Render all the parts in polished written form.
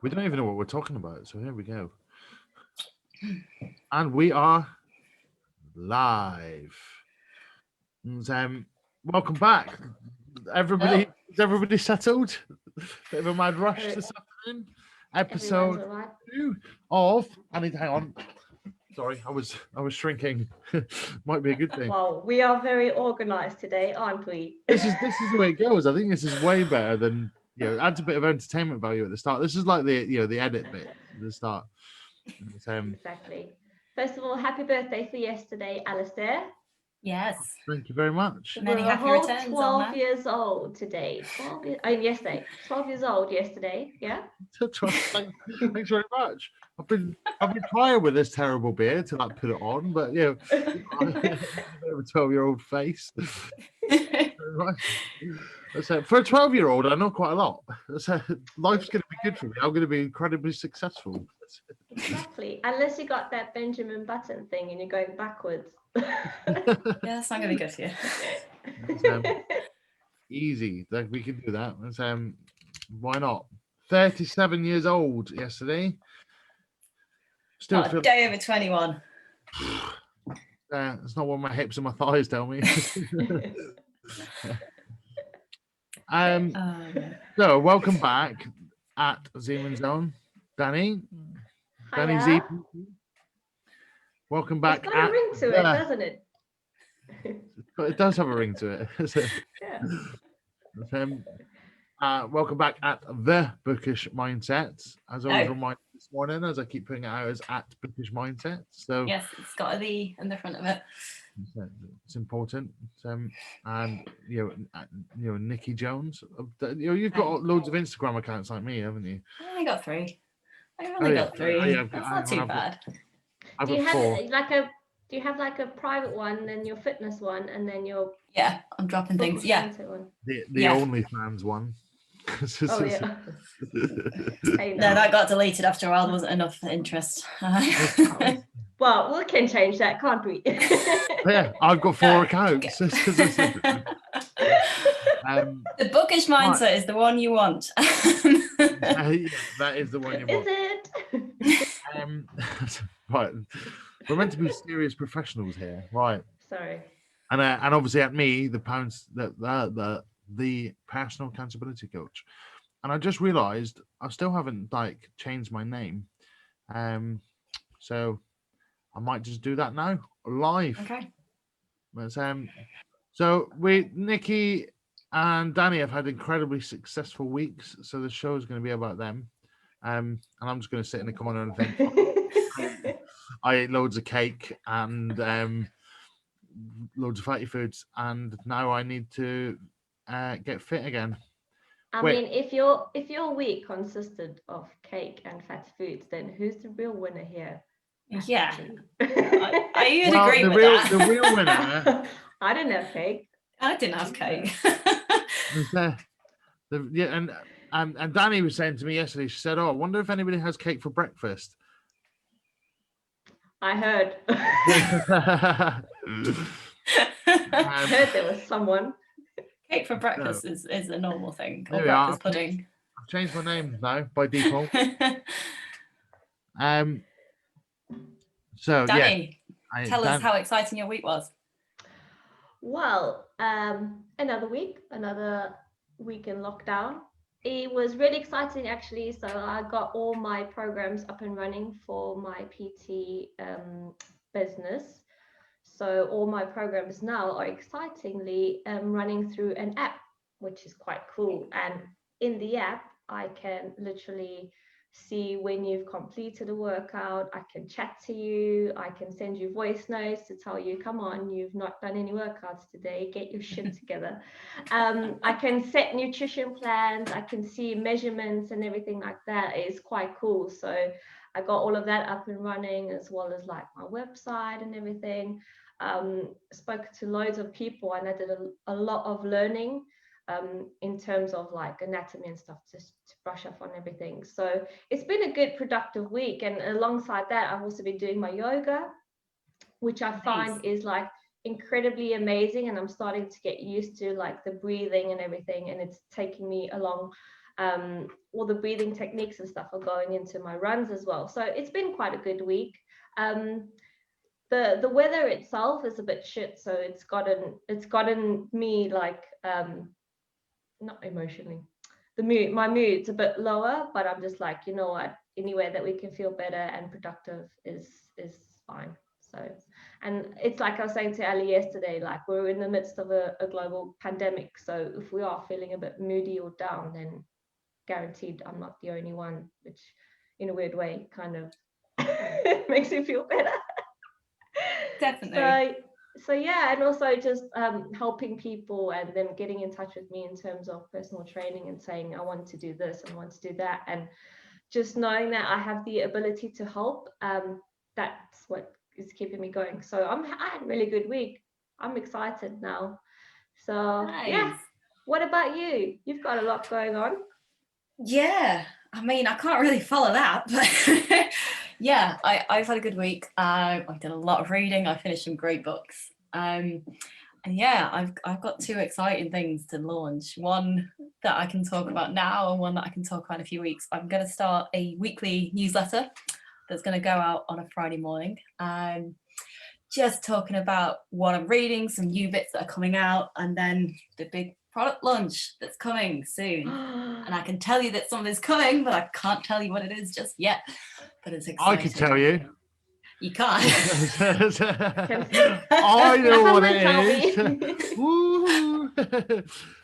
We don't even know what we're talking about, so here we go. And we are live. And, welcome back, everybody. Oh. Is everybody settled? Bit of a mad rush Every- this afternoon. Everyone's Episode all right. 2 of. I need to hang on. Sorry, I was shrinking. Might be a good thing. Well, we are very organized today, aren't we? This is the way it goes. I think this is way better than adds a bit of entertainment value at the start. This is like the edit bit at the start. It's, Exactly. First of all, happy birthday for yesterday, Alistair. Yes. Thank you very much. Many We're a happy whole returns on 12 that. years old today. 12 years, yesterday. 12 years old yesterday, yeah? Thanks very much. I've been trying with this terrible beard to like put it on, but I have a 12-year-old face. So for a 12-year-old, I know quite a lot. So life's going to be good for me. I'm going to be incredibly successful. Exactly. Unless you got that Benjamin Button thing and you're going backwards. Yeah, that's not going to be good for you. It's, easy. Like we can do that. It's, why not? 37 years old yesterday. Still Not a feel day over 21. it's not what my hips and my thighs tell me. So welcome back at Zeman Zone, Danny. Danny Z. Hiya. Welcome back. It's got a ring to it, doesn't it? It does have a ring to it. Yeah. Welcome back at the Bookish Mindset. As I was reminded this morning, as I keep putting it out as at Bookish Mindset. So yes, it's got a "the" in the front of it. It's important. And Nikki Jones. You've got loads of Instagram accounts like me, haven't you? I only got 3. I only got 3. That's not too bad. I've got 4. Do you have like a private one, then your fitness one, and then your I'm dropping things. Yeah, the OnlyFans one. Oh yeah. No, that got deleted after a while. There wasn't enough interest. Well, we can change that, can't we? Yeah, I've got 4 accounts. The Bookish Mindset is the one you want. That is the one you want. Is it? Right. We're meant to be serious professionals here, right? Sorry. And obviously at me, the personal accountability coach. And I just realised I still haven't changed my name. So I might just do that now live. Okay. But, so Nikki and Danny have had incredibly successful weeks, so the show is going to be about them. And I'm just going to sit in the corner and think I ate loads of cake and loads of fatty foods, and now I need to get fit again. I mean, if your week consisted of cake and fat foods, then who's the real winner here? Yeah, I would agree with that. The real winner. I didn't have cake. I didn't have cake. And Danny was saying to me yesterday, she said, "Oh, I wonder if anybody has cake for breakfast." I heard. I heard there was someone. Cake for breakfast is a normal thing. Or There breakfast pudding. I've changed my name now by default. So Danny, yeah, tell us how exciting your week was. Well, another week in lockdown. It was really exciting actually. So I got all my programs up and running for my PT business. So all my programs now are excitingly running through an app, which is quite cool. And in the app, I can literally see when you've completed a workout. I can chat to you. I can send you voice notes to tell you, come on, you've not done any workouts today, get your shit together. I can set nutrition plans. I can see measurements and everything like that. It's quite cool. So I got all of that up and running, as well as like my website and everything. Spoke to loads of people, and I did a lot of learning in terms of like anatomy and stuff, just to brush up on everything. So it's been a good productive week, and alongside that I've also been doing my yoga, which I find is like incredibly amazing, and I'm starting to get used to like the breathing and everything, and it's taking me along all the breathing techniques and stuff are going into my runs as well. So it's been quite a good week. The weather itself is a bit shit, so it's gotten me like not emotionally. My mood's a bit lower, but I'm just like, you know what, anywhere that we can feel better and productive is fine. So, and it's like I was saying to Ali yesterday, like we're in the midst of a global pandemic. So if we are feeling a bit moody or down, then guaranteed I'm not the only one, which in a weird way kind of makes me feel better. Definitely. So yeah, and also just helping people and them getting in touch with me in terms of personal training and saying I want to do this and want to do that, and just knowing that I have the ability to help, that's what is keeping me going. So I had a really good week. I'm excited now. So yeah, Nice. what about you? You've got a lot going on. Yeah, I mean, I can't really follow that, but yeah, I've had a good week. I did a lot of reading. I finished some great books. And yeah, I've got 2 exciting things to launch. One that I can talk about now, and one that I can talk about in a few weeks. I'm going to start a weekly newsletter that's going to go out on a Friday morning. Just talking about what I'm reading, some new bits that are coming out, and then the big product launch that's coming soon. And I can tell you that something's coming, but I can't tell you what it is just yet. But it's exciting. I can tell you. You can't. I know what Someone it is. Woo.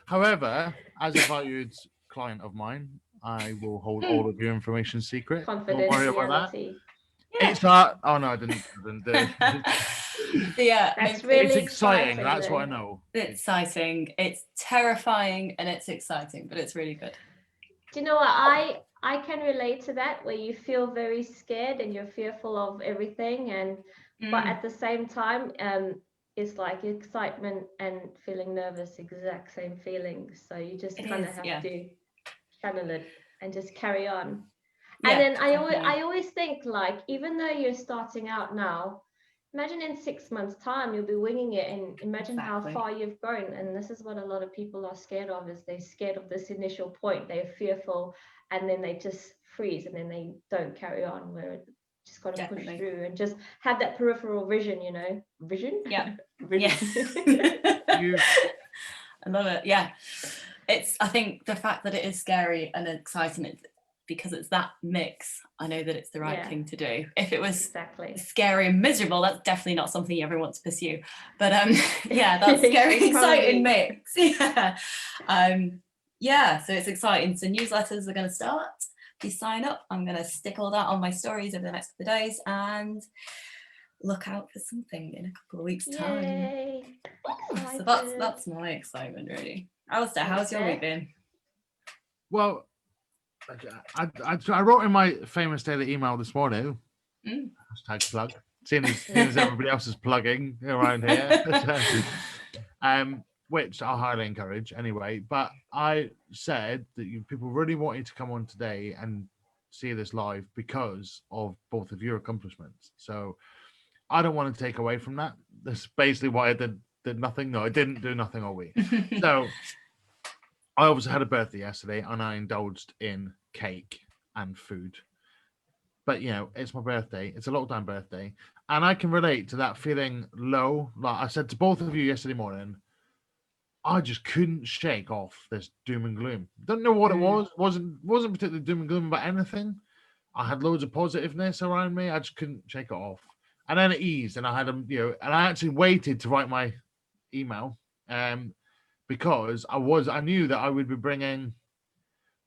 However, as a valued client of mine, I will hold all of your information secret. Don't worry about that. Yeah. It's not. Oh no, I didn't do it. Yeah, That's really it's exciting. That's though. what I know. It's exciting. It's terrifying and it's exciting, but it's really good. Do you know what? I can relate to that, where you feel very scared and you're fearful of everything, and but at the same time, it's like excitement and feeling nervous, exact same feelings. So you just kind of have to channel it and just carry on. Yeah, and then definitely. I always think, like, even though you're starting out now, imagine in 6 months' time you'll be winging it, and imagine how far you've grown. And this is what a lot of people are scared of, is they're scared of this initial point. They're fearful, and then they just freeze, and then they don't carry on. Where it's just got to push through and just have that peripheral vision, you know, vision. Yeah. Vision. Yeah. I love it. Yeah, I think the fact that it is scary and exciting, because it's that mix, I know that it's the right thing to do. If it was scary and miserable, that's definitely not something you ever want to pursue. But yeah, that's scary, exciting mix. Yeah. Yeah, so it's exciting. So newsletters are going to start. If you sign up, I'm going to stick all that on my stories over the next couple of days, and look out for something in a couple of weeks' time. Yay. So that's my excitement, really. Alistair, how's your week been? Well, I wrote in my famous daily email this morning, hashtag plug, seeing as everybody else is plugging around here, which I highly encourage anyway. But I said that people really wanted to come on today and see this live because of both of your accomplishments. So I don't want to take away from that. That's basically why I did nothing. No, I didn't do nothing all week. So I obviously had a birthday yesterday, and I indulged in cake and food. But, you know, it's my birthday. It's a lockdown birthday. And I can relate to that feeling low. Like I said to both of you yesterday morning, I just couldn't shake off this doom and gloom. Don't know what it was. Wasn't particularly doom and gloom about anything. I had loads of positiveness around me. I just couldn't shake it off. And then it eased, and I had and I actually waited to write my email. Because I knew that I would be bringing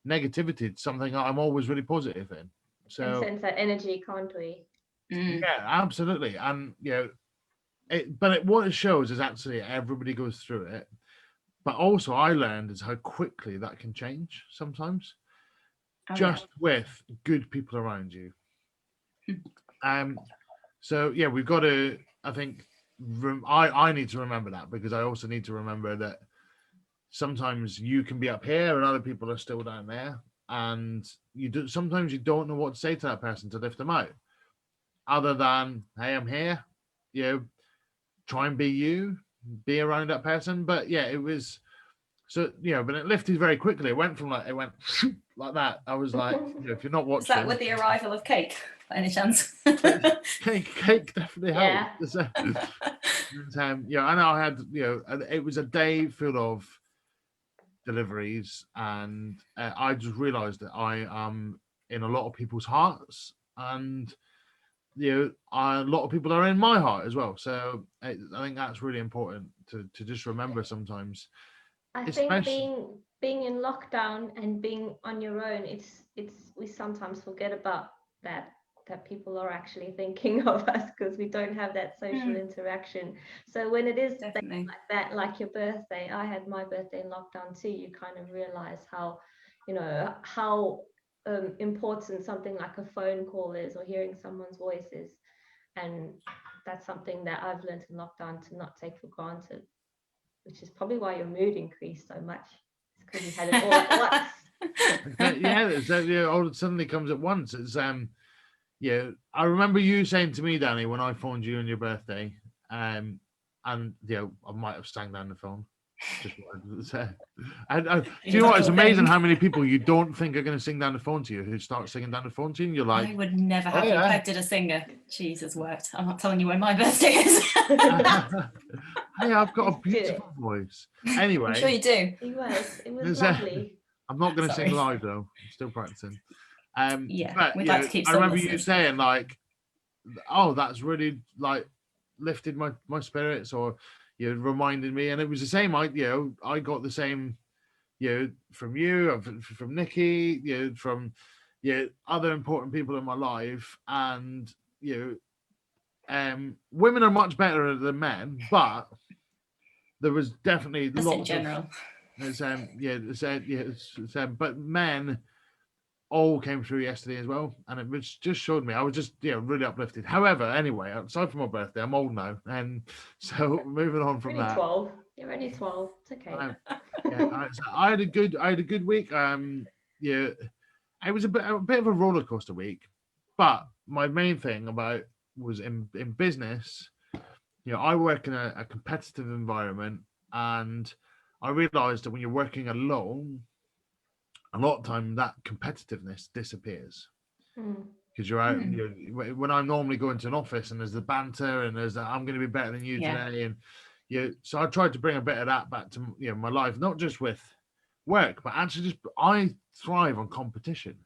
negativity to something I'm always really positive in. So and sense that energy, can't we? Yeah, absolutely. And what it shows is actually everybody goes through it. But also I learned is how quickly that can change sometimes, with good people around you. So yeah, we've got to, I think, I need to remember that, because I also need to remember that sometimes you can be up here and other people are still down there, and sometimes you don't know what to say to that person to lift them out, other than, hey, I'm here, try and be around that person. But yeah, it was So but it lifted very quickly. It went like that. I was like, if you're not Was that watching, with the arrival of cake, by any chance? cake definitely Yeah. helped. And, I know I had and it was a day full of deliveries, and I just realised that I am in a lot of people's hearts, and a lot of people are in my heart as well. So I think that's really important to just remember sometimes. I think being in lockdown and being on your own, it's we sometimes forget about that people are actually thinking of us because we don't have that social interaction. So when it is Definitely. like that, like your birthday, I had my birthday in lockdown too, you kind of realize how important something like a phone call is, or hearing someone's voice is. And that's something that I've learned in lockdown to not take for granted, which is probably why your mood increased so much. It's because you had it all at once. All it suddenly comes at once. It's I remember you saying to me, Danny, when I phoned you on your birthday, and I might have sang down the phone. Just wanted to say. Do you know what? It's amazing how many people you don't think are going to sing down the phone to you who start singing down the phone to you, and you're like, I would never have you pegged as a singer. Jesus worked. I'm not telling you when my birthday is. Hey, I've got a beautiful voice. Anyway, I'm sure you do. It was lovely. I'm not going to sing live though. I'm still practicing. But, we'd like to keep. I remember you saying like, "Oh, that's really like lifted my spirits," or reminded me, and it was the same. I got the same, from you, from Nikki, from other important people in my life, and women are much better than men, but there was definitely lots in general. But men all came through yesterday as well, and it was just showed me I was just really uplifted. However, anyway, aside from my birthday, I'm old now, and so moving on from that. 12. You're only 12. It's okay. I had a good week. It was a bit of a roller coaster week, but my main thing about was in business. I work in a competitive environment, and I realized that when you're working alone, a lot of time that competitiveness disappears because you're out. When I normally go into an office and there's the banter and there's I'm going to be better than you today, and so I tried to bring a bit of that back to my life, not just with work, but actually just I thrive on competition.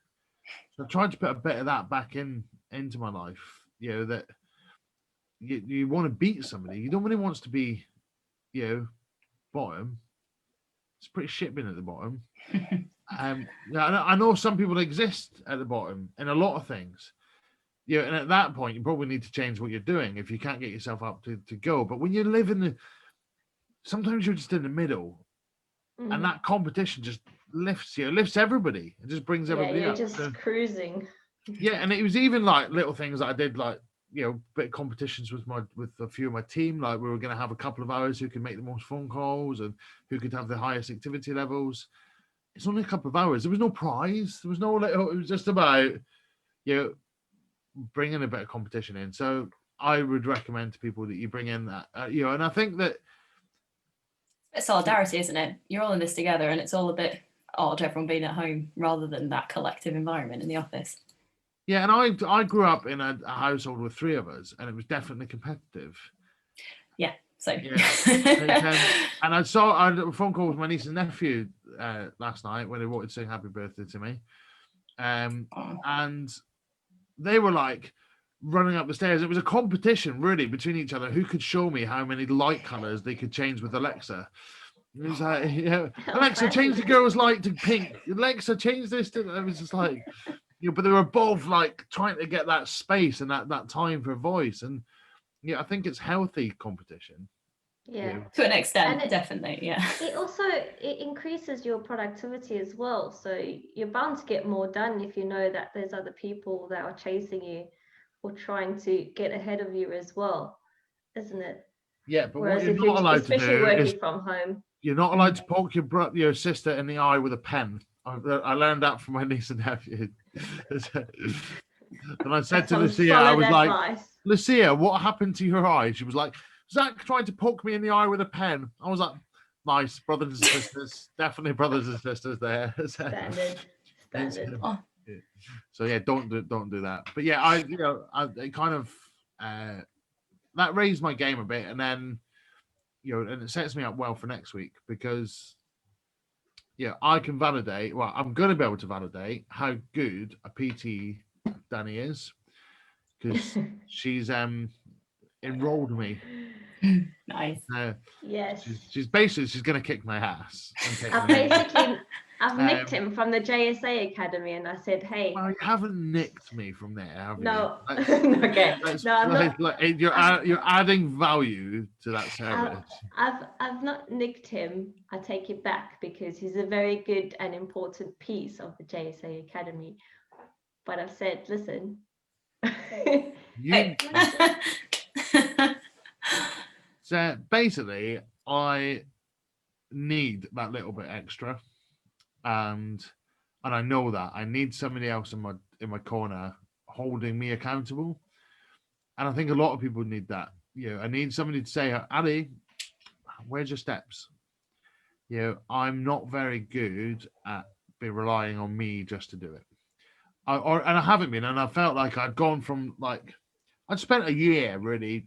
So I tried to put a bit of that back into my life. That you want to beat somebody. You don't really want to be, bottom. It's pretty shit being at the bottom. I know some people exist at the bottom in a lot of things. And at that point, you probably need to change what you're doing if you can't get yourself up to go. But when you live sometimes you're just in the middle, and that competition just lifts everybody. It just brings everybody up. You're just cruising. Yeah, and it was even like little things that I did, like bit of competitions with a few of my team. Like we were going to have a couple of hours who could make the most phone calls and who could have the highest activity levels. It's only a couple of hours. There was no prize. There was no it was just about bringing a bit of competition in. So I would recommend to people that you bring in that and I think that it's solidarity, isn't it? You're all in this together, and it's all a bit odd everyone being at home rather than that collective environment in the office. Yeah, and I grew up in a household with three of us, and it was definitely competitive. Yeah, so. Yeah. And I had a phone call with my niece and nephew last night when they wanted to sing happy birthday to me. And they were like running up the stairs. It was a competition, really, between each other who could show me how many light colors they could change with Alexa. It was like, Alexa, change the girl's light to pink. Alexa, change this to... It was just like... but they were both like trying to get that space and that time for voice, and I think it's healthy competition. Yeah, to an extent, definitely. Yeah. It increases your productivity as well. So you're bound to get more done if you know that there's other people that are chasing you or trying to get ahead of you as well, isn't it? Yeah, but whereas what you're not allowed to do working from home, you're not allowed to poke your sister in the eye with a pen. I learned that from my niece and nephew. And I said to Lucia, I was like, Lucia, what happened to your eye? She was like, Zach tried to poke me in the eye with a pen. I was like, nice brothers and sisters. Definitely brothers and sisters there. Standard. Oh. So yeah, don't do that. But yeah, it kind of that raised my game a bit, and then and it sets me up well for next week because I can validate. Well, I'm going to be able to validate how good a PT Danny is because she's enrolled me. Nice. Yes. She's going to kick my ass. I've nicked him from the JSA Academy, and I said, "Hey." Well, you haven't nicked me from there, have you? No. Okay. No, I'm not. You're adding value to that service. I've not nicked him. I take it back because he's a very good and important piece of the JSA Academy. But I've said, listen. So basically, I need that little bit extra, and I know that I need somebody else in my corner holding me accountable, and I think a lot of people need that. I need somebody to say, "Ali, where's your steps?" I'm not very good at relying on me just to do it. And I haven't been, and I felt like I'd gone from I'd spent a year really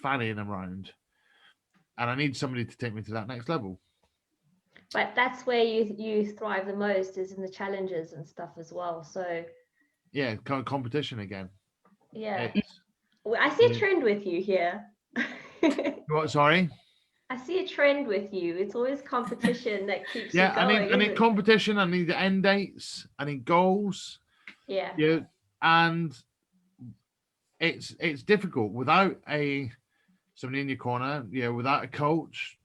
fanning around, and I need somebody to take me to that next level. But that's where you thrive the most, is in the challenges and stuff as well. So yeah, competition again. Yeah, I see a trend with you here. What? Sorry. I see a trend with you. It's always competition that keeps you going. I need competition. I need the end dates. I need goals. Yeah. And it's difficult without somebody in your corner. Without a coach.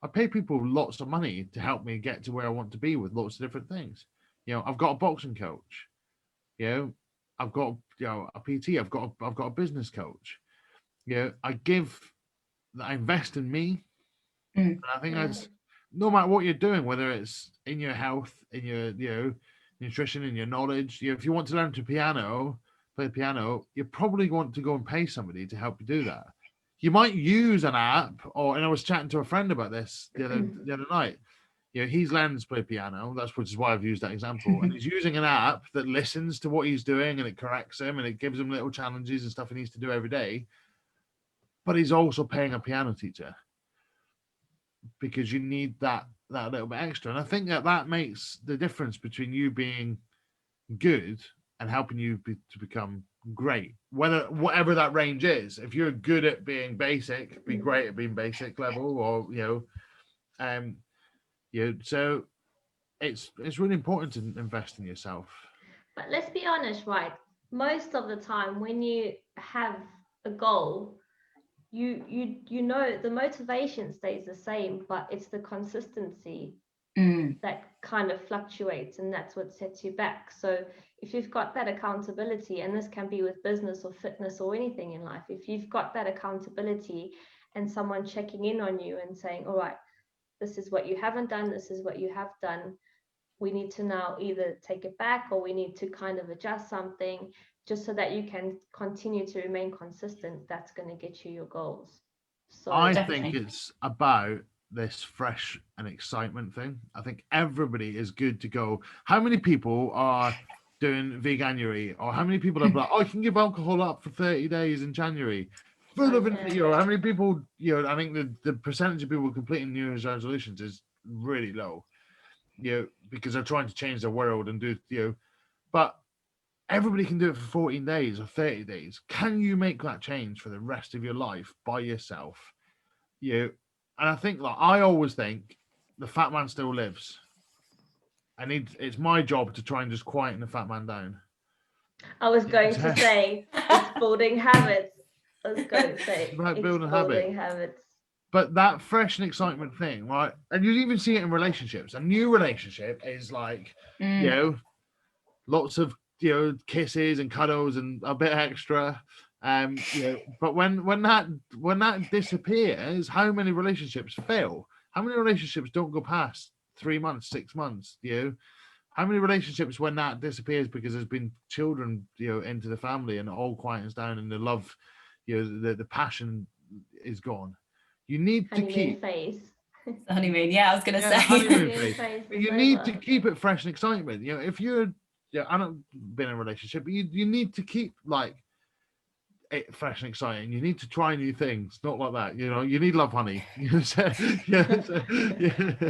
I pay people lots of money to help me get to where I want to be with lots of different things. I've got a boxing coach. I've got a PT. I've got a business coach. I invest in me. And I think that's no matter what you're doing, whether it's in your health, in your nutrition, in your knowledge. If you want to learn to play the piano, you probably want to go and pay somebody to help you do that. You might use an app, and I was chatting to a friend about this the other night. He's learning to play piano. Which is why I've used that example. And he's using an app that listens to what he's doing and it corrects him and it gives him little challenges and stuff he needs to do every day. But he's also paying a piano teacher because you need that little bit extra. And I think that makes the difference between you being good and helping you to become great, whatever that range is. If you're good at being basic, be great at being basic level, or so it's really important to invest in yourself. But let's be honest, right? Most of the time when you have a goal, you know the motivation stays the same, but it's the consistency that kind of fluctuates, and that's what sets you back. So if you've got that accountability, and this can be with business or fitness or anything in life, if you've got that accountability and someone checking in on you and saying, all right, this is what you haven't done, this is what you have done, we need to now either take it back or we need to kind of adjust something just so that you can continue to remain consistent, that's going to get you your goals. So I think it's about this fresh and excitement thing. I think everybody is good to go. How many people are doing veganuary, or how many people are like, I can give alcohol up for 30 days in January? Full of how many people, I think the percentage of people completing New Year's resolutions is really low, because they're trying to change their world and do, but everybody can do it for 14 days or 30 days. Can you make that change for the rest of your life by yourself? And I think, I always think the fat man still lives. It's my job to try and just quieten the fat man down. I was going to say it's building habits. I was going to say it's about building habits. But that fresh and excitement thing, right? And you even see it in relationships. A new relationship is like, lots of kisses and cuddles and a bit extra. But when that disappears, how many relationships fail? How many relationships don't go past 3 months, 6 months? How many relationships, when that disappears because there's been children into the family and it all quietens down and the love, the passion is gone. You need to Honeymoon keep phase. Honeymoon, yeah, I was gonna say. honeymoon phase. phase But is you need over. to keep it fresh and excitement. You know, if you're, yeah, I don't been in a relationship, but you need to keep like it fresh and exciting. You need to try new things. Not like that. You know, you need love, honey. Yeah.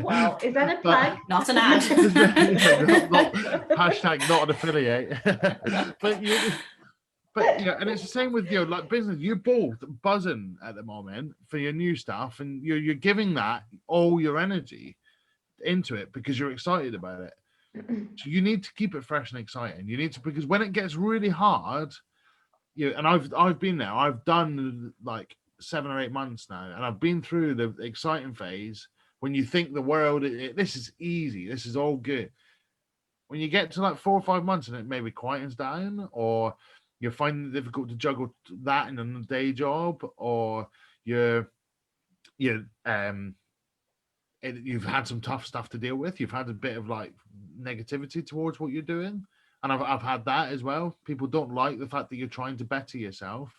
Wow, is that a plug? Not an ad. Hashtag not an affiliate. but you. But yeah, and it's the same with you, like business. You're both buzzing at the moment for your new stuff, and you're giving that all your energy into it because you're excited about it. So you need to keep it fresh and exciting. You need to, because when it gets really hard, and I've been there. I've done like 7 or 8 months now, and I've been through the exciting phase when you think the world, this is easy, this is all good. When you get to like 4 or 5 months and it maybe quietens down, or you're finding it difficult to juggle that in a day job, or you've had some tough stuff to deal with. You've had a bit of like negativity towards what you're doing, and I've had that as well. People don't like the fact that you're trying to better yourself.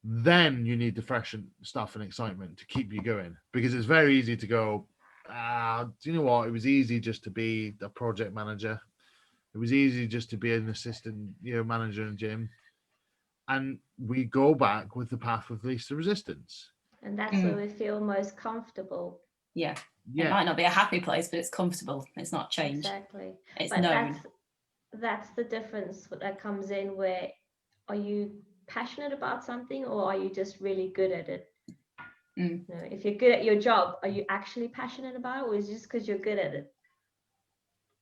Then you need the fresh stuff and excitement to keep you going, because it's very easy to go, do you know what? It was easy just to be a project manager. It was easy just to be an assistant, manager in a gym. And we go back with the path of least resistance. And that's where we feel most comfortable. Yeah. It might not be a happy place, but it's comfortable. It's not change. Exactly. It's but known. That's the difference that comes in, where are you passionate about something, or are you just really good at it? You know, if you're good at your job, are you actually passionate about it, or is it just because you're good at it?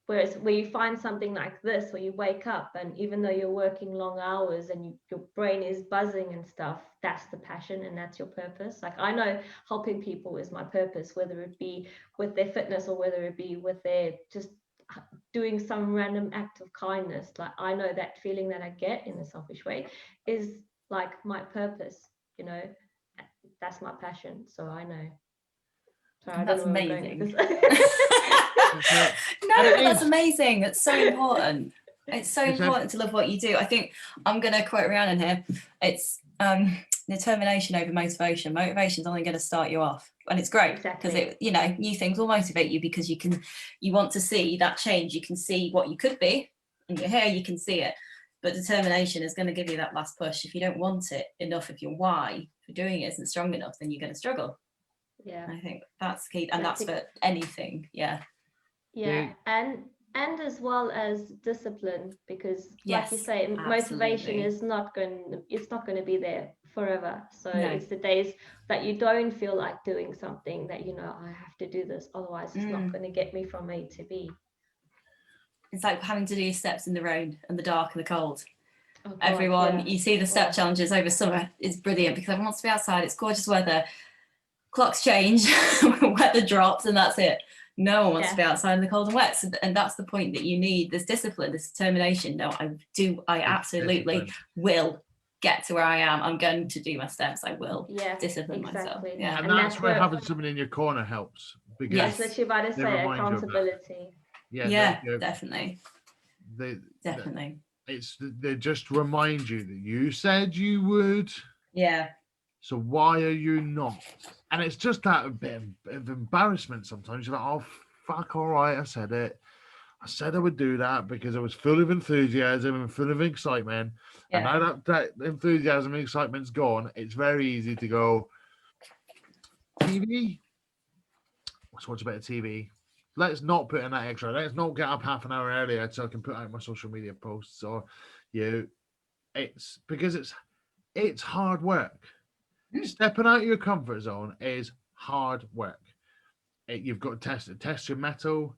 Whereas where you find something like this, where you wake up and even though you're working long hours and your brain is buzzing and stuff, that's the passion and that's your purpose. Like, I know helping people is my purpose, whether it be with their fitness or whether it be with their just doing some random act of kindness. Like, I know that feeling that I get in a selfish way is like my purpose, that's my passion. So I know. Sorry, That's amazing. No, but that's amazing. It's so important. It's so important to love what you do. I think I'm going to quote Rhiannon here. It's determination over motivation. Motivation is only going to start you off, and it's great because new things will motivate you, because you want to see that change. You can see what you could be, and you're here. You can see it, but determination is going to give you that last push. If you don't want it enough, if your why for doing it isn't strong enough, then you're going to struggle. Yeah, I think that's key, and that's for anything. Yeah, and as well as discipline, because like you say, motivation is not going to be there forever. So it's the days that you don't feel like doing something that I have to do this, otherwise it's not going to get me from A to B. It's like having to do steps in the rain and the dark and the cold. Oh God, everyone, you see the step challenges over summer is brilliant because everyone wants to be outside. It's gorgeous weather. Clocks change, weather drops, and that's it. No one wants to be outside in the cold and wet. So, and that's the point that you need, this discipline, this determination. No, I absolutely will get to where I am. I'm going to do my steps. I will discipline myself. Yeah. And that's where having someone in your corner helps. Because that's what you're about to say, accountability. Yeah, definitely. Definitely. They just remind you that you said you would. Yeah. So why are you not? And it's just that bit of embarrassment sometimes. You're like, oh, fuck, all right, I said it. I said I would do that because I was full of enthusiasm and full of excitement. Yeah. And now that enthusiasm and excitement's gone, it's very easy to go, TV? Let's watch a bit of TV. Let's not put in that extra. Let's not get up half an hour earlier so I can put out my social media posts. Or it's because it's hard work. Stepping out of your comfort zone is hard work. You've got to test your mettle.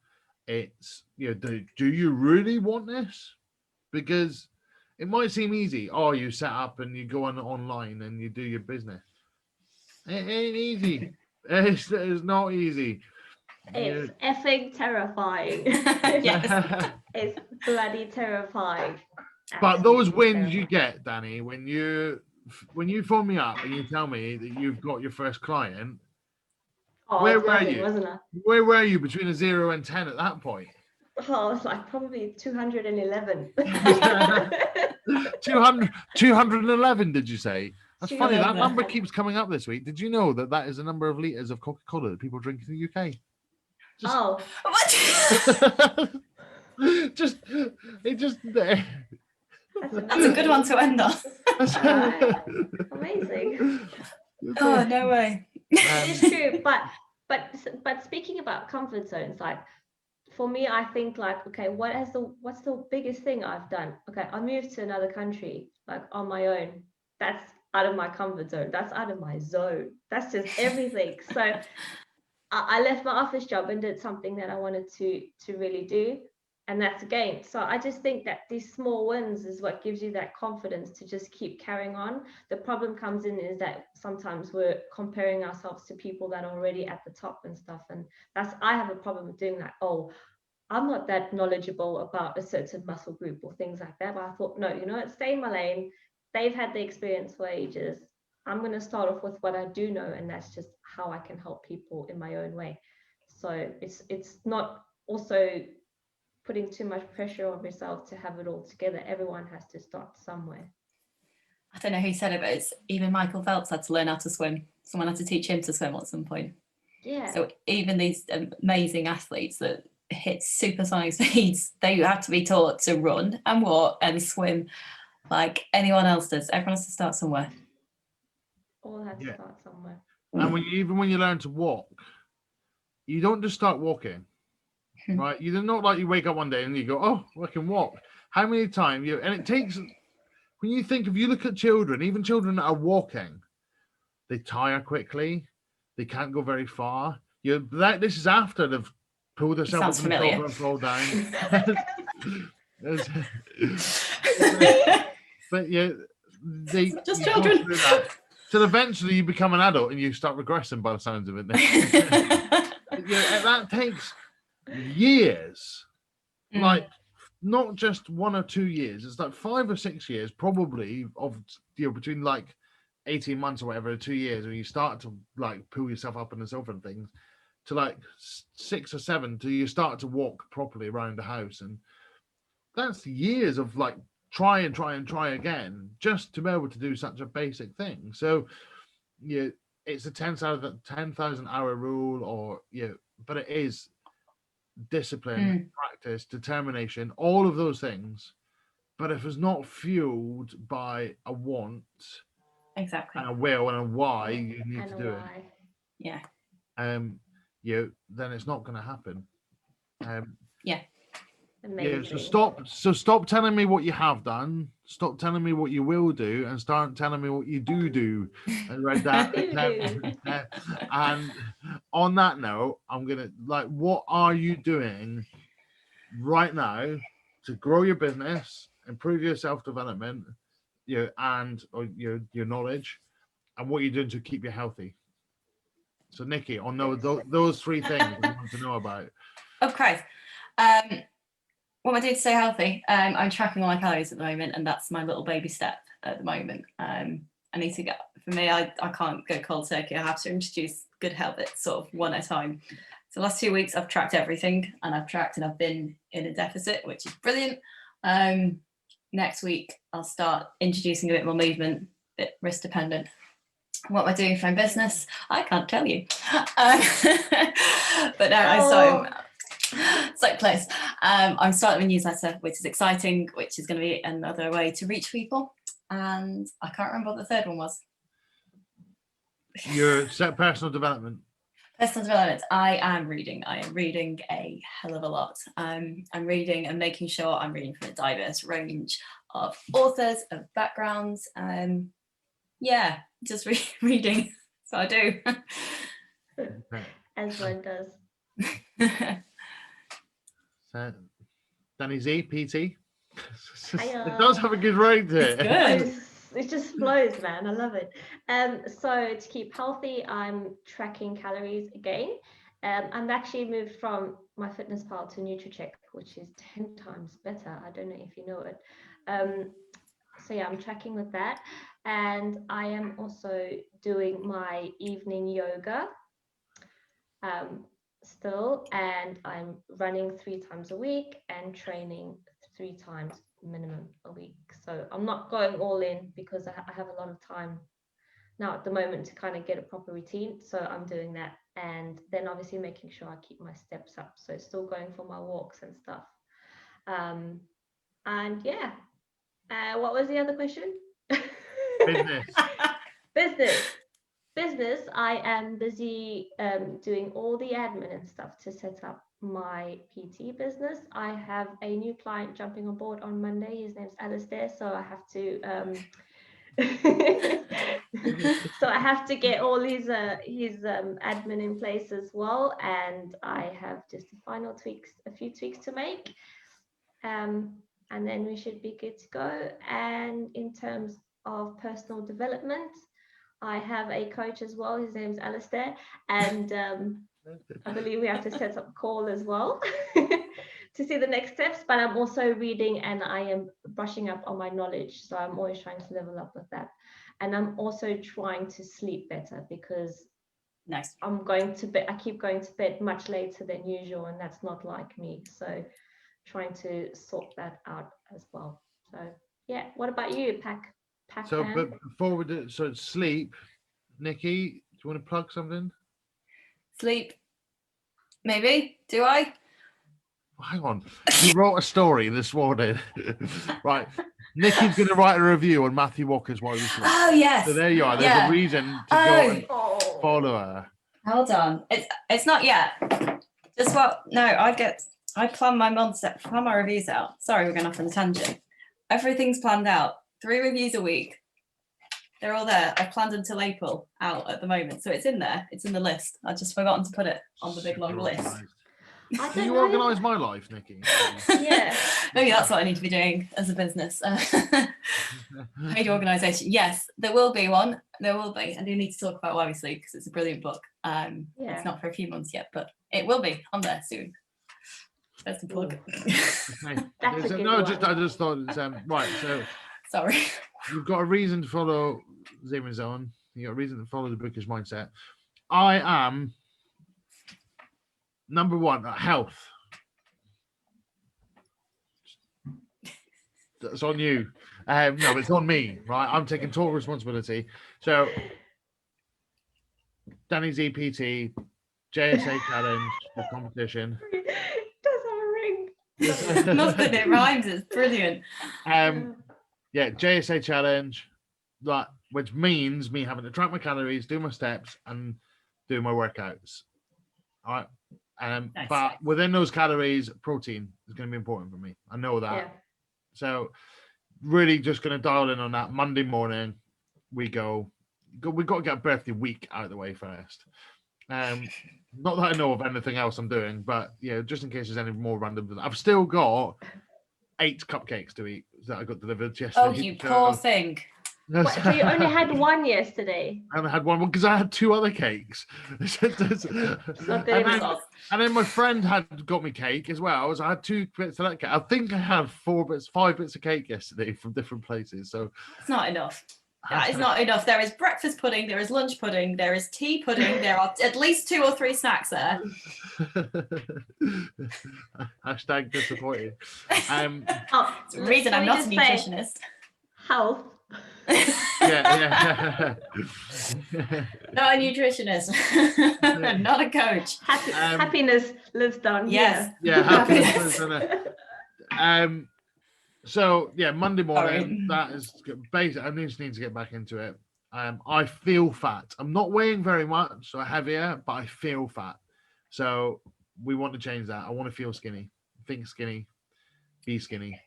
It's do you really want this? Because it might seem easy. Oh, you set up and you go online and you do your business. It ain't easy. It's not easy. It's effing terrifying. Yes. It's bloody terrifying. But those wins you get, Danny, when you phone me up and you tell me that you've got your first client, where were you? Wasn't it? Where were you between a 0 and 10 at that point? Oh, it's like probably 211. 211, did you say? That's Two funny. That number. number keeps coming up this week. Did you know that that is the number of litres of Coca-Cola that people drink in the UK? Oh, What? just it just that's That's a good one to end on. Right. Amazing. Oh, no way. It's true, but speaking about comfort zones, like for me, I think like, okay, what's the biggest thing I've done? Okay, I moved to another country, like on my own. That's out of my comfort zone. That's out of my zone. That's just everything. So I left my office job and did something that I wanted to really do. And that's again. So I just think that these small wins is what gives you that confidence to just keep carrying on. The problem comes in is that sometimes we're comparing ourselves to people that are already at the top and stuff. And I have a problem with doing that. Oh, I'm not that knowledgeable about a certain muscle group or things like that. But I thought, no, you know what, stay in my lane. They've had the experience for ages. I'm going to start off with what I do know, and that's just how I can help people in my own way. So it's not also putting too much pressure on yourself to have it all together. Everyone has to start somewhere. I don't know who said it, but it's even Michael Phelps had to learn how to swim. Someone had to teach him to swim at some point. Yeah. So even these amazing athletes that hit supersonic speeds, they have to be taught to run and walk and swim like anyone else does. Everyone has to start somewhere. All have to start somewhere. And even when you learn to walk, you don't just start walking, right? You're not like you wake up one day and you go, oh, I can walk. How many times and it takes, when you think, if you look at children, even children that are walking, they tire quickly. They can't go very far. This is after they've pulled themselves up in the shoulder and fall down. But they just you children. go through that. Till eventually you become an adult and you start regressing by the sounds of it. And that takes years. Like not just 1 or 2 years. It's like 5 or 6 years probably of between like 18 months or whatever, 2 years, when you start to like pull yourself up on the sofa and things, to like 6 or 7 till you start to walk properly around the house. And that's years of like try again just to be able to do such a basic thing. So it's a 10,000 hour rule, or but it is discipline, practice, determination, all of those things. But if it's not fueled by a want, exactly, and a will and a why you need to do it, then it's not going to happen. Amazing. So stop telling me what you have done. Stop telling me what you will do, and start telling me what you do. And read that. And on that note, I'm gonna what are you doing right now to grow your business, improve your self-development, and your knowledge, and what you're doing to keep you healthy? So Nikki, on those 3 things I want to know about. Of course. What am I doing to stay healthy? I'm tracking all my calories at the moment, and that's my little baby step at the moment. I need to get, for me, I can't go cold turkey. I have to introduce good habits sort of one at a time. So the last 2 weeks I've tracked everything, and I've been in a deficit, which is brilliant. Next week I'll start introducing a bit more movement, a bit risk dependent. What am I doing for my business? I can't tell you. But now I started. So close. I'm starting a newsletter, which is exciting, which is going to be another way to reach people. And I can't remember what the third one was. Your personal development. Personal development. I am reading a hell of a lot. I'm reading and making sure I'm reading from a diverse range of authors, of backgrounds. Just reading. So I do. As one does. So, Danny Z, PT. Hiya. It does have a good ring to it. Good. It just flows, man. I love it. So to keep healthy, I'm tracking calories again. I'm actually moved from MyFitnessPal to NutriCheck, which is 10 times better. I don't know if you know it. So yeah, I'm tracking with that. And I am also doing my evening yoga still, and I'm running 3 times a week and training 3 times minimum a week. So I'm not going all in because I have a lot of time now at the moment to kind of get a proper routine. So I'm doing that, and then obviously making sure I keep my steps up. So still going for my walks and stuff. And yeah, what was the other question? Business. Business. I am busy doing all the admin and stuff to set up my PT business. I have a new client jumping on board on Monday. His name's Alistair, so I have to so I have to get all his admin in place as well, and I have just a few tweaks to make, and then we should be good to go. And in terms of personal development, I have a coach as well. His name's Alistair, and I believe we have to set up a call as well to see the next steps. But I'm also reading, and I am brushing up on my knowledge. So I'm always trying to level up with that. And I'm also trying to sleep better, because Nice. I'm going to bed. I keep going to bed much later than usual, and that's not like me. So trying to sort that out as well. So yeah, what about you, Pac? So, Pac-Man? but before we do, so it's sleep. Nikki, do you want to plug something? Sleep. Maybe. Do I? Hang on. You wrote a story this morning. Right. Nikki's going to write a review on Matthew Walker's Why We Sleep. Oh yes. So there you are. There's Yeah. a reason to go and Oh. follow her. Hold on. It's not yet. Just what? No, I plan my months, plan my reviews out. Sorry, we're going off on a tangent. Everything's planned out. 3 reviews a week. They're all there. I've planned until April out at the moment, so it's in there. It's in the list. I've just forgotten to put it on the big long Super list. organised. I Can don't you know. organise my life, Nikki? Yeah. Maybe that's what I need to be doing as a business. Paid organisation. Yes, there will be one. There will be. I do need to talk about Why We Sleep because it's a brilliant book. Yeah. It's not for a few months yet, but it will be on there soon. That's the plug. Okay. That's a So, good no, one. I just thought it's right. So Sorry. you've got a reason to follow Zima Zone. You've got a reason to follow the bookish mindset. I am number one, health. That's on you. No, it's on me, right? I'm taking total responsibility. So, Danny's EPT, JSA challenge, the competition. Does have a ring. Nothing. It rhymes. It's brilliant. Yeah, JSA challenge, that which means me having to track my calories, do my steps, and do my workouts. All right. Nice. But within those calories, protein is going to be important for me. I know that. Yeah. So really just going to dial in on that. Monday morning, we go. We've got to get birthday week out of the way first. Not that I know of anything else I'm doing, but yeah, just in case there's any more random. I've still got 8 cupcakes to eat that I got delivered yesterday. Oh, you poor thing. What, so you only had one yesterday? I haven't had one because I had 2 other cakes. Not good and, enough. then my friend had got me cake as well. So I had 2 bits of that cake. I think I had 5 bits of cake yesterday from different places. So It's not enough. That is not enough. There is breakfast pudding, there is lunch pudding, there is tea pudding, there are at least 2 or 3 snacks there. Hashtag disappointed. It's the reason I'm not a nutritionist. Health. Yeah. Not a nutritionist. Not a coach. Happiness lives down Yes. here. Yeah, happiness. So yeah, Monday morning. Sorry. That is basic. I just need to get back into it. I feel fat. I'm not weighing very much, so heavier, but I feel fat. So we want to change that. I want to feel skinny. Think skinny. Be skinny.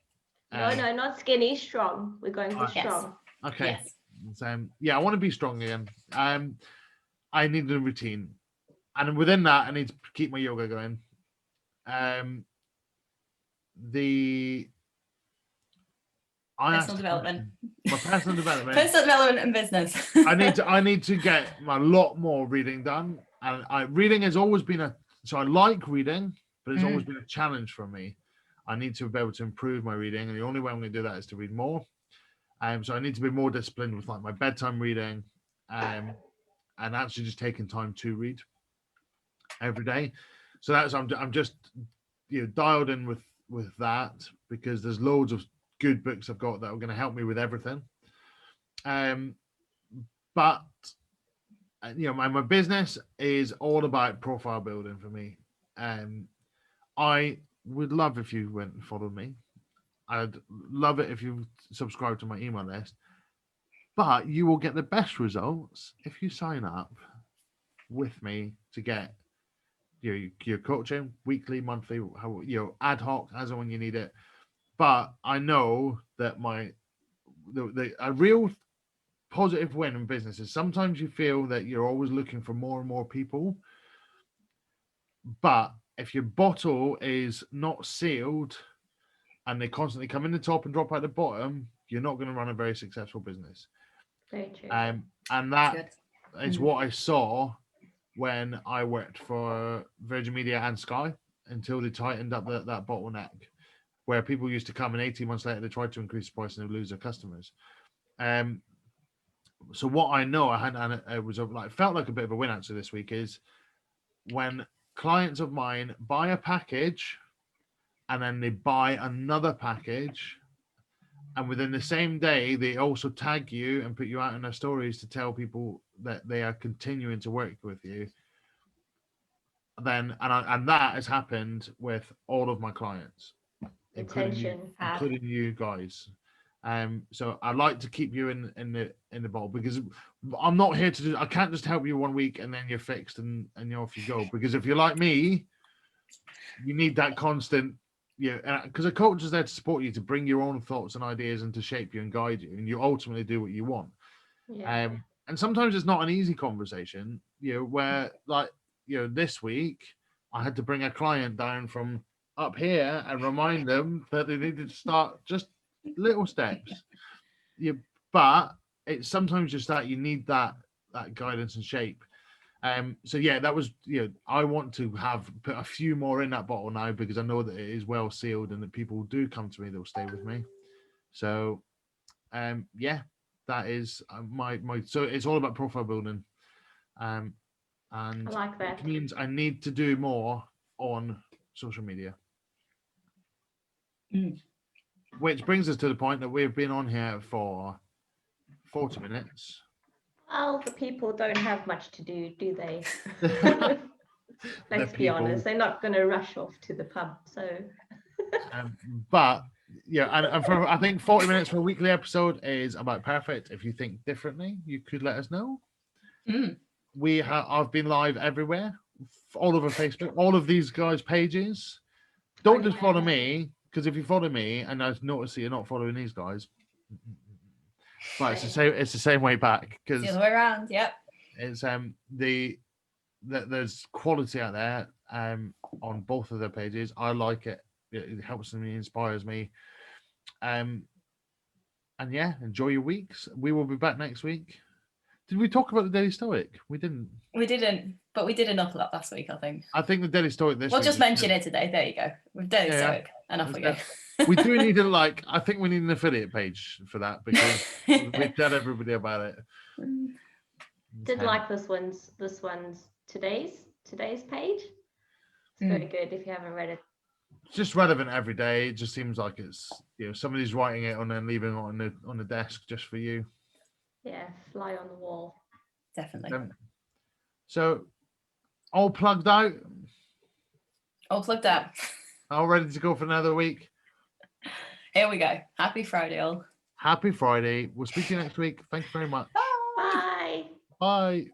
No, not skinny. Strong. We're going for Yes. strong. Okay. Yes. So, yeah, I want to be strong again. I need a routine, and within that, I need to keep my yoga going. Personal development. My personal development. Personal development and business. I need to get a lot more reading done, and reading has always been so I like reading, but it's always been a challenge for me. I need to be able to improve my reading, and the only way I'm going to do that is to read more. So I need to be more disciplined with like my bedtime reading, and actually just taking time to read every day. So I'm just dialed in with that, because there's loads of good books I've got that are going to help me with everything. but my business is all about profile building for me. I would love if you went and followed me. I'd love it if you subscribe to my email list. But you will get the best results if you sign up with me to get your coaching weekly, monthly, ad hoc as and when you need it. But I know that a real positive win in business is sometimes you feel that you're always looking for more and more people. But if your bottle is not sealed and they constantly come in the top and drop out the bottom, you're not going to run a very successful business. Very true. And that is what I saw when I worked for Virgin Media and Sky until they tightened up that bottleneck, where people used to come and 18 months later they tried to increase the price and they lose their customers. So what I know, and it was felt like a bit of a win answer this week, is when clients of mine buy a package and then they buy another package, and within the same day they also tag you and put you out in their stories to tell people that they are continuing to work with you, then and that has happened with all of my clients, including you guys. So I like to keep you in the ball, because I'm not here to I can't just help you 1 week and then you're fixed and you're off you go. Because if you're like me, you need that constant, because a coach is there to support you, to bring your own thoughts and ideas and to shape you and guide you, and you ultimately do what you want. And sometimes it's not an easy conversation, where this week I had to bring a client down from up here and remind them that they needed to start just little steps. But it's sometimes just that you need that guidance and shape. So that was, I want to put a few more in that bottle now, because I know that it is well sealed and that people do come to me, they'll stay with me. So that is my so it's all about profile building. And I like that. it means I need to do more on social media. Which brings us to the point that we've been on here for 40 minutes. Well, the people don't have much to do they? Let's be honest, they're not going to rush off to the pub. So, but and for I think 40 minutes for a weekly episode is about perfect. If you think differently, you could let us know. I've been live everywhere, all over Facebook, all of these guys' pages. Don't just follow me, because if you follow me and I notice that you're not following these guys, but it's the same way back, because the other way around. Yep. It's there's quality out there on both of their pages. I like it. It helps me, inspires me. And enjoy your weeks. We will be back next week. Did we talk about the Daily Stoic? We didn't, but we did enough of that last week, I think. The Daily Stoic we'll just mention it today. There you go. With Daily Stoic, and off we go. We do need I think we need an affiliate page for that, because we tell everybody about it. Did like this one's today's page. It's very good if you haven't read it. It's just relevant every day. It just seems like it's somebody's writing it and then leaving it on the desk just for you. Yeah, fly on the wall. Definitely. So, all plugged out. All plugged out. All ready to go for another week. Here we go. Happy Friday, all. Happy Friday. We'll speak to you next week. Thank you very much. Bye. Bye.